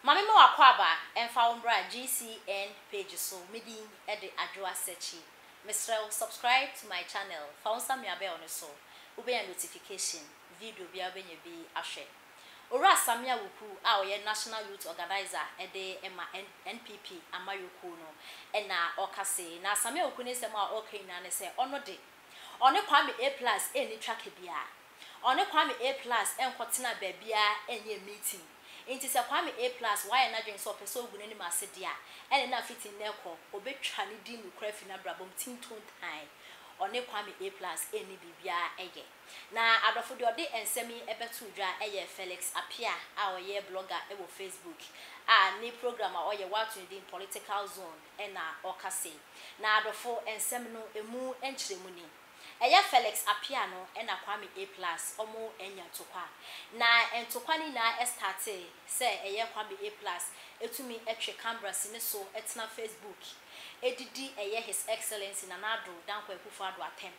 Mami mo akwaba emfa umbra GCN page so midi ede adwa searchi. Mr. Subscribe to my channel. Found some yabe on so. Ube a notification video bia benye bi ahwe. Ora Sammy Awuku a oye National Youth Organizer ede ema NPP amayoku no ena okase na Sammy Awuku ne sema okay na ne se ono de one kwame A+ eni track bia one kwame A+ enkotena ba bia enye meeting inti se kwame A+ why na dwen so person ogu nani ma se dia ene na fitin na ekọ obetwa ne di nukra fi na brabom tinton tan one kwame A+ eni bibia eye na adofo de ode ensemi ebetu dwa eye Felix Apia a oye blogger ewo Facebook a ni program a oye what in political zone ena okase na adofo ensem no emu enchiremu ni eye Felix Apia no ena kwame A+ omo enya tokwa na entokwa ni na estarte se eye kwame A+ etumi etwe camera sine so etna Facebook edidi eye his excellency na nado danko ekufo ado atem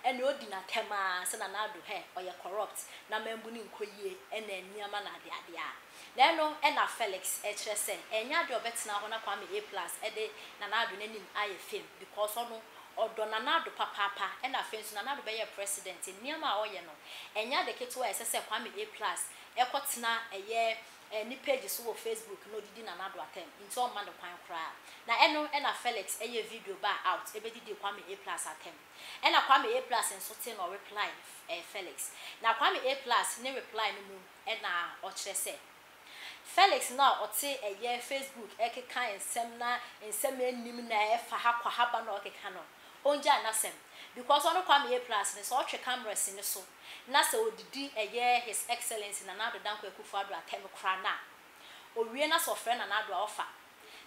ene odi na tema se na nado he oye corrupt na membu ni nkoyie ene niama na ade a na no ena Felix ekire se enya de obetna ho na kwame A+ ede na nado nanim aye fame because ono odo na nado papa ena fensu na nado be ye president niama a oye no enya de keto ese se kwame A+ ekotena eye ni page so wo Facebook no didi na nado atem nti o man kwan kra na ena Felix eye video ba out ebedidi kwame A+ atem ena kwame A+ nso te no reply Felix na kwame A+ ne reply no mu ena o kire se Felix na ote eye Facebook ekeka ensem na ensem enim na efa ha kwa haba na okeka no onja na sem because ono kwame A+ ne so otwe cameras ne so na se odidi eye his excellency na nado danko ekufo ado atem kra na owie na so friend na nado offer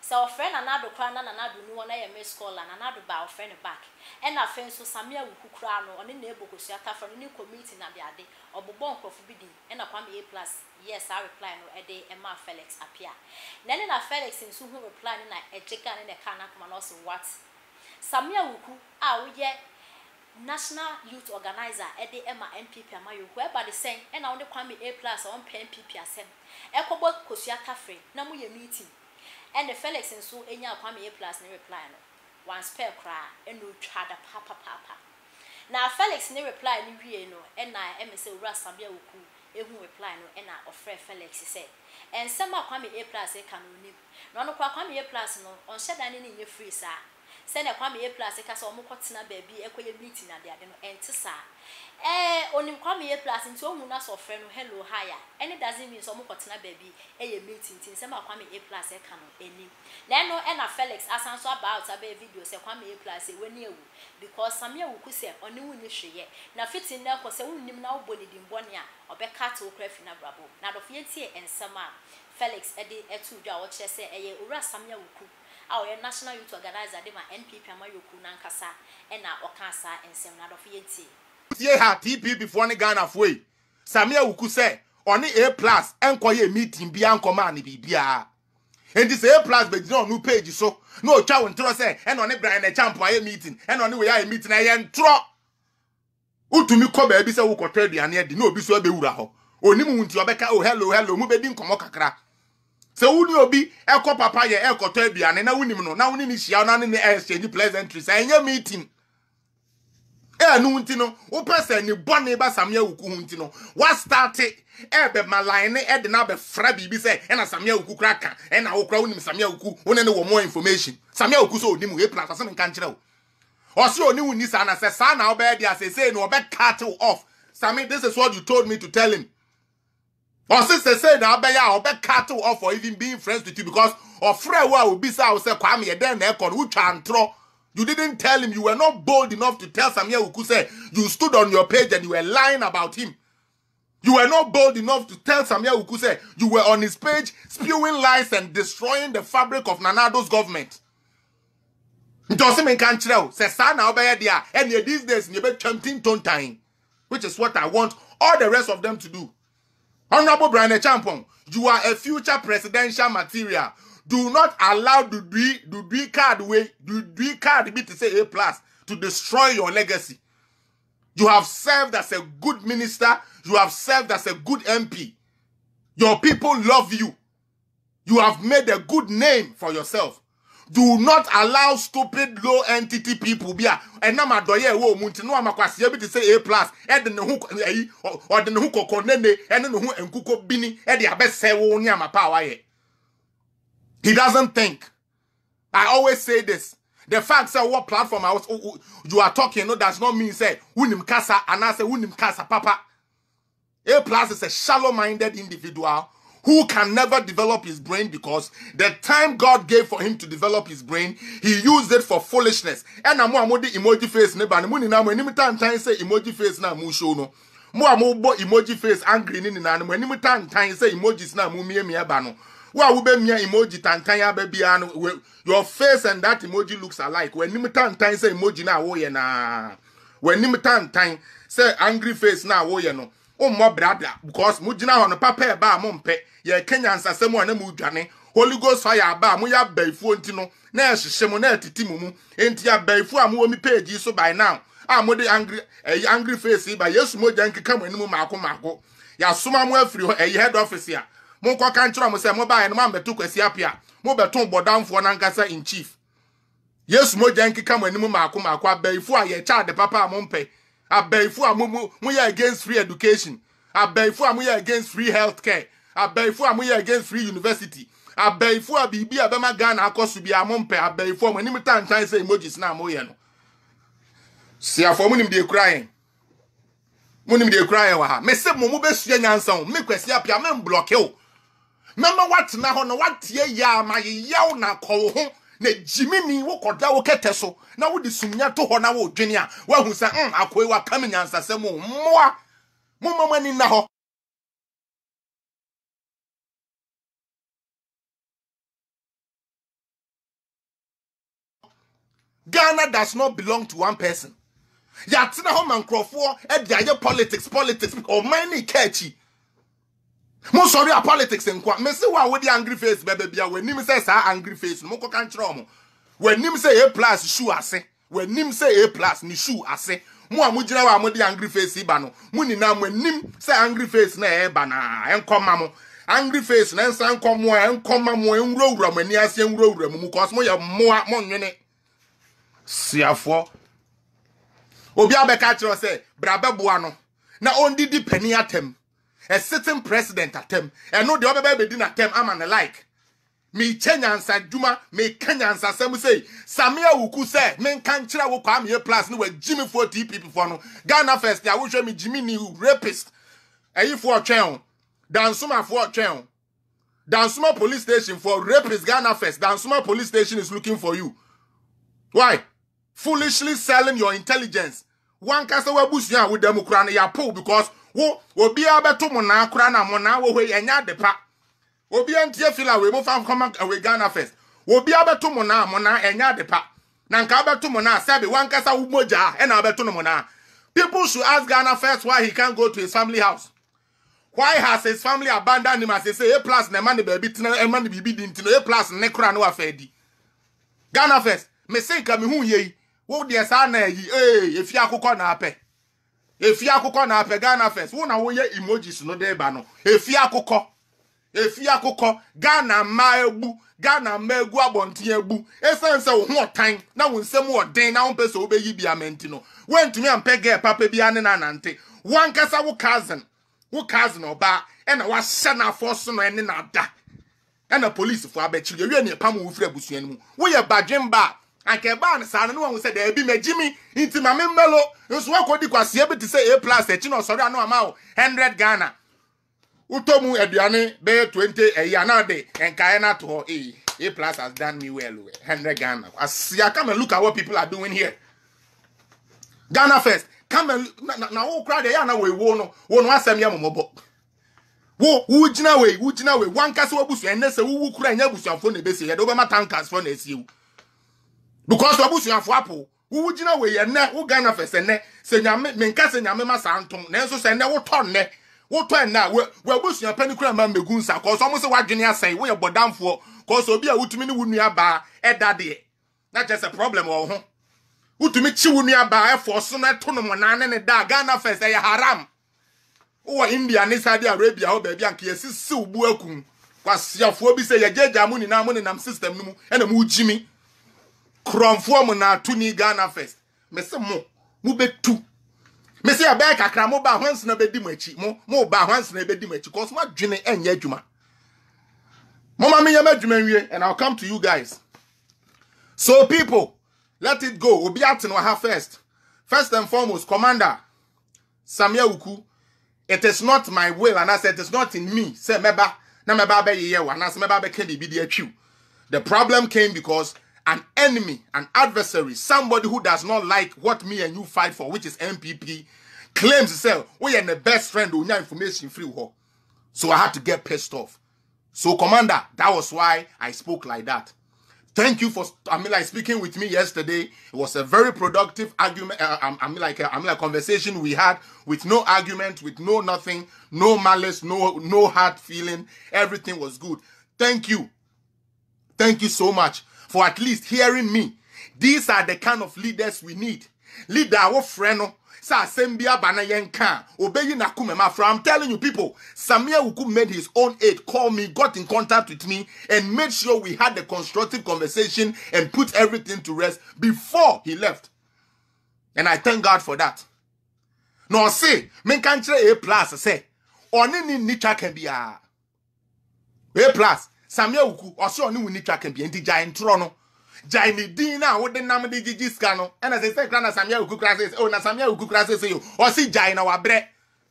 se o friend na nado kra na nado nu wona ye miss call na nado ba o friend back e na friend so Sammy Awuku kra no one na ebokosu atafra ni committee na de ade obobo nkrofo bidi e na kwame A+ yes I reply no e de ema Felix Apia na Felix nso hu reply na ejega ne ka na kama no so what Sammy Awuku a wo ye National Youth Organizer ede ema NPP amayoku e ba de sen e na won de kwame A+ on NPP asem e kobo kosu atafre na mu ye meeting and the Felix and so enya kwame A+ ne reply no one spell cry and no trada papa na Felix ne reply ni wie no and na emse ura Sammy Awuku ehu reply no and na ofre Felix say and some kwame A+ e kan onim no kwa kwame A+ no on sheda ne nye free sa say na kwame A+ ka so omukotena baabi ekoye meeting na de ade no ente sa onim kwame A+ nti ohu na so frɛ no hello haya any doesn't mean so omukotena baabi eye meeting tin say ma kwame A+ e ka no enim na no ena Felix asanso about aba video say kwame A+ e wani ewu because Sammy Awuku say oni wuni hweye na fitin na ko say wunnim na oboni dimbone a obeka to okra fi na brabo na do fie tie ensama Felix ede etu dwa wo kire say eye ura Sammy Awuku our National Youth Organizer de ma NPP amayoku na nkasa e na okasa ensem na do fie tie tie ha TP before ni Ghana foi Sammy Awuku say oni A+ enkoye meeting bia nkoma ne bibia enti say A+ be di on page so na o twa wontro say e no ne Brian na champ aye meeting e no ne we aye meeting na ye ntro utumi ko ba bi say wo koto aduane e di na obi so abewura ho onim wunti obeka oh hello mu be di nkomo kakra se wuni obi ekọ papa ye ekoto aduane na wunim no na wuni ni hia na ne exchange pleasantries anya meeting nu wunti no wo person ni bone ba Sammy Awuku wunti no what start be maline e de na be fra bibi say e na Sammy Awuku kraka e na wo kra wunim Sammy Awuku woni ne wo more information Sammy Awuku so onim A+ asem nka nkire wo o se oni wuni sa na se sa na wo be dia say no be cut off Sammy, this is what you told me to tell him. Or sister said that I be cut off for even being friends with you because of friend will be so say kwame then who can throw. You didn't tell him, you were not bold enough to tell Sammy Awuku say you stood on your page and you were lying about him. You were not bold enough to tell Sammy Awuku say you were on his page spewing lies and destroying the fabric of Nanado's government. Doesn't mean can't tell. Say sana obey there and these days you be chanting time, which is what I want all the rest of them to do. Honorable Brian Champon, you are a future presidential material. Do not allow the card be to say A+ to destroy your legacy. You have served as a good minister. You have served as a good MP. Your people love you. You have made a good name for yourself. Do not allow stupid low entity people be and na madoye wo munti no amakwase ya bi to say A+, e de ne ho ayi or de ne ho kokonene e ne ho enkuko bini e de abese wo ni amapa waye. He doesn't think. I always say this. The fact say what platform you are talking, no, does not mean say unim kasa and I say unim kasa papa. A+ is a shallow-minded individual who can never develop his brain because the time God gave for him to develop his brain, he used it for foolishness. And I'm the emoji face neba ni muni na mo ni time say emoji face na mu show no. Mo bo emoji face angry ni na mo ni time say emojis na mu mie ba no. Wa wo be mia emoji tantan ya ba bia no, your face and that emoji looks alike. When ni time say emoji na wo ye na. When ni time say angry face na wo ye no. Mo brother because mujina hono papa e ba mo mpe ye Kenya nsasem na mu dwane Holy Ghost fire ba mo ya baifu ntino na ehhye mo na atiti mu enti ya baifu a mo mi page so by now mo de angry face ba yesu mo jan keka mo animu mako ya soma mo afiri ho head office ya mo kwa kan kira mo se mo ba ye no ma beto kwasi apia mo beto bodamfo na nkasa in chief yesu mo jan keka mo animu mako baifu a ye cha de papa mo mpe abaifu amu against free education. Abaifu amu against free healthcare. Abaifu amu against free university. Abaifu abibi abema Ghana akosu bi amompe abaifu amu ni mitan chan say emojis na amu ye no. Si afo munim de crying. Munim de crying wa ha. Me se mo be sua nyansa o. Me kwesi apia me block o. Mema wat na ho no wat ye ya ma ye yaw na ko ho. Na jimini wo koda wo kete so na wo di sumnya to ho na wo dwene a wa hu sa akoi wa kam nyansasem moa momamani na ho. Ghana does not belong to one person. Yatina ho mankrofo e dia politics or many catchy. Mo sorry a politics nkwa me se wa wo di angry face bebe bia we nim say sa angry face mo ko kan kire mo we nim say A+ shoe ase we nim say A+ ni shoe ase mo amugina wa mo di angry face ba no mo ni na mo nim say angry face na e ba na enkoma mo angry face na nsa nkomo enkoma mo enwurawura mo ani ase enwurawura mo because mo ye mo nwene siafo obi abeka kire say brabeboa no na ondidi pani atem. A sitting president at them, and no the other baby didn't attempt. I'm an like me Kenyan Juma, me Kenyan Sam say, Sammy Awuku say, men can't try will come here plus no Jimmy 40 people for no Ghana first. I will show me Jimmy new rapist. And you for a channel, Dansuma for a channel, Dansuma police station for rapist Ghana first. Dansuma police station is looking for you. Why? Foolishly selling your intelligence. One cast away bush with Democrat ya pull because. Wo obi abeto mo na akura na mo na wo hwe enya depa obi antie fila we mo fa come away Ghana first obi abeto mo na enya depa na nka abeto mo na sabe wan kasa wo moja e na abeto no mo na. People should ask Ghana first why he can't go to his family house. Why has his family abandoned him as they say A+ na man baby tina e man bibi di ntino A+ ne kura no afedi. Ghana first me say ka me hu ye wo de sa na yi efi akukọ na apẹ. Efi akukọ na apẹ Ghana first wo na wo ye emojis no de ba no efi akukọ Ghana ma egbu abonten egbu esense wo ho otan na wo nsem wo den na wo pese wo be yi bia menti no wentumi ampe ge papa bia ne na nante wan kasa wo cousin oba e na wa hye na force no ene na da e na police fo abechiri ewie ne pam wo fira busuan mu wo ye badwemba anke ba ne sa no wo se da bi magimi inti ma memmelo nso akodi kwase bi te say A+ echi no sorry anu ama 100 Ghana utomu eduane be 20 eya na de enkae na to A+ has done me well 100 Ghana asia come and look at what people are doing here. Ghana first come and na wo kra de ya na we wo no asem ya momobo wo gina we wan kase wabusu enese wo kura nya busuafo na bese ye do be ma tankers for na esiu because wabusuafo apo wo gina we ye na wo Ghana first ne se nyame menka se nyame ma santom na enso se ne wo ton ne wo ton na wabusuafo pani kura ma megun sa cause omo se wadwene asai wo ye bodamfo cause obi a wutumi ne wunua ba edade na just a problem wo ho wutumi chi wunua ba e force na to no na ne da Ghana first e haram. Oh, India ni Saudi Arabia o baby anke yesisi ubu akun kwasiafo bi say ye jeja mu ni na mu ni nam system no mu e na mu jimi kromfo mu na to ni Ghana first me se mu betu me se abe kakra mo ba hwanse na bedi mu achi mo ba hwanse na bedi mu achi cause ma dwene enye adwuma mama me yema adwuma nwie and I'll come to you guys. So people, let it go. Obi atin wa ha first and foremost, Commander Sammy Awuku, it is not my will, and I said it is not in me. Say meba na meba be ye wa na say meba be can be the The problem came because an enemy, an adversary, somebody who does not like what me and you fight for, which is MPP, claims to say we are the best friend who nya information free ho. So I had to get pissed off. So Commander, that was why I spoke like that. Thank you for speaking with me yesterday. It was a very productive argument. Conversation we had with no argument, with no nothing, no malice, no hard feeling. Everything was good. Thank you. Thank you so much for at least hearing me. These are the kind of leaders we need. Leader our friend. I'm telling you people, Sammy Awuku made his own aid, called me, got in contact with me, and made sure we had a constructive conversation and put everything to rest before he left. And I thank God for that. No, say, men can't say A+, say, only nature can be A+. Sammy Awuku, also only nature can be in the giant trono. Jaini Dina, what the name of the Gigiscano, and as I say, Grana Sammy Awuku classes, oh, na Sammy Awuku classes, you, or see Jaina wa bre.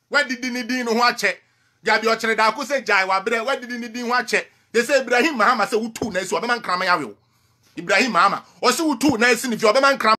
Where did Dino watch it? Gabi Ochredaku say Jai wa bre, where did Dino watch it? They say Ibrahim Mahama say, who 2 nights, or man cram. Ibrahim Mahama, or so 2 nights, if you're a man cram.